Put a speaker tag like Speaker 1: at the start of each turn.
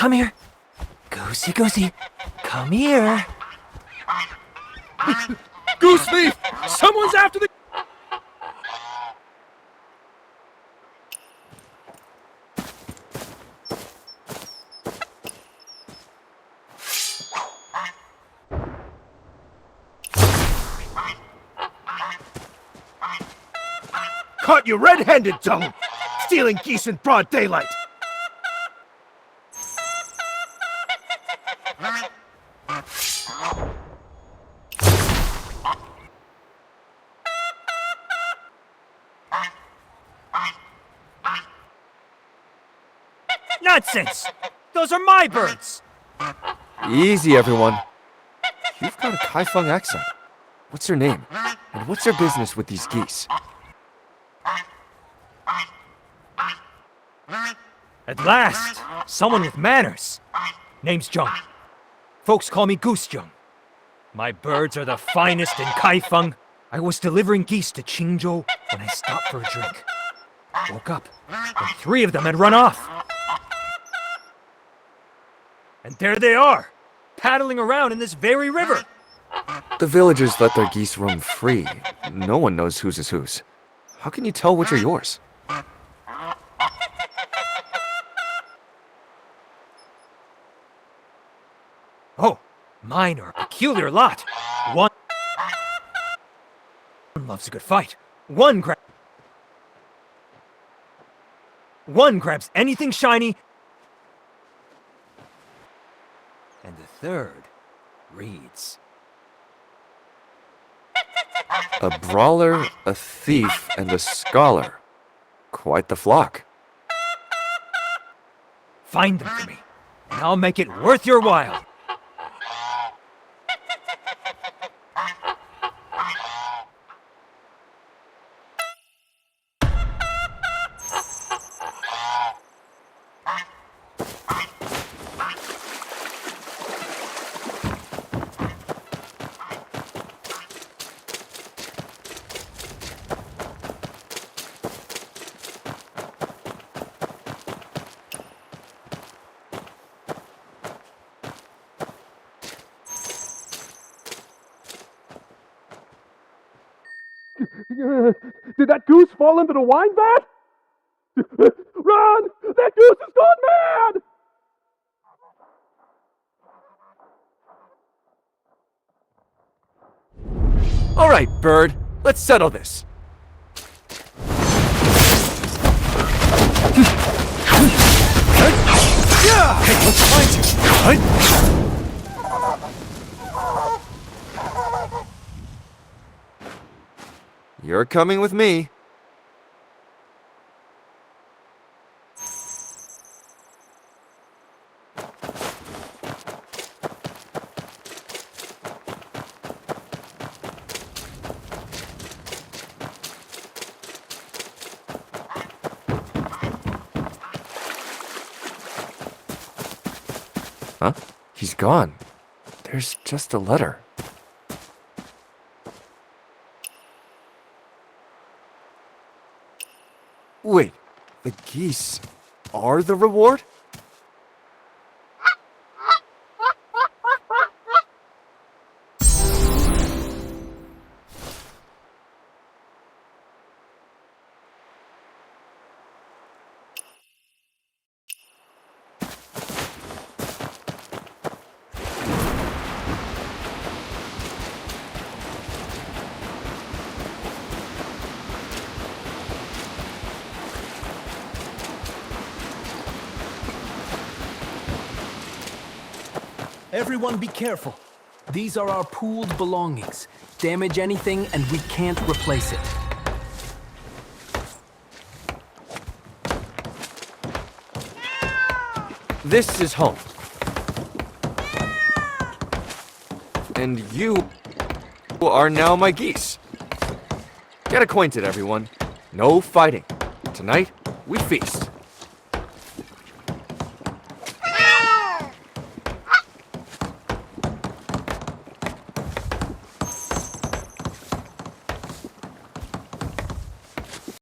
Speaker 1: come here. Goosey, goosey, come here.
Speaker 2: Goose thief! Someone's after the...
Speaker 3: Caught you red-handed, Tongue! Stealing geese in broad daylight!
Speaker 1: Nonsense! Those are my birds!
Speaker 4: Easy, everyone. You've got a Kaifeng accent. What's your name? And what's your business with these geese?
Speaker 1: At last, someone with manners. Name's Jung. Folks call me Goose Jung. My birds are the finest in Kaifeng. I was delivering geese to Qingzhou when I stopped for a drink. Woke up, and 3 of them had run off. And there they are, paddling around in this very river.
Speaker 4: The villagers let their geese roam free. No one knows whose is whose. How can you tell which are yours?
Speaker 1: Oh, mine are a peculiar lot. One loves a good fight. One grabs anything shiny. And the third reads.
Speaker 4: A brawler, a thief, and a scholar. Quite the flock.
Speaker 1: Find them for me, and I'll make it worth your while.
Speaker 2: Did that goose fall into the wine vat? Run! That goose has gone mad!
Speaker 4: All right, bird. Let's settle this. Hey, let's find you. You're coming with me. Huh? He's gone. There's just a letter. Wait, the geese are the reward?
Speaker 5: Everyone be careful. These are our pooled belongings. Damage anything and we can't replace it.
Speaker 4: This is home. And you are now my geese. Get acquainted, everyone. No fighting. Tonight, we feast.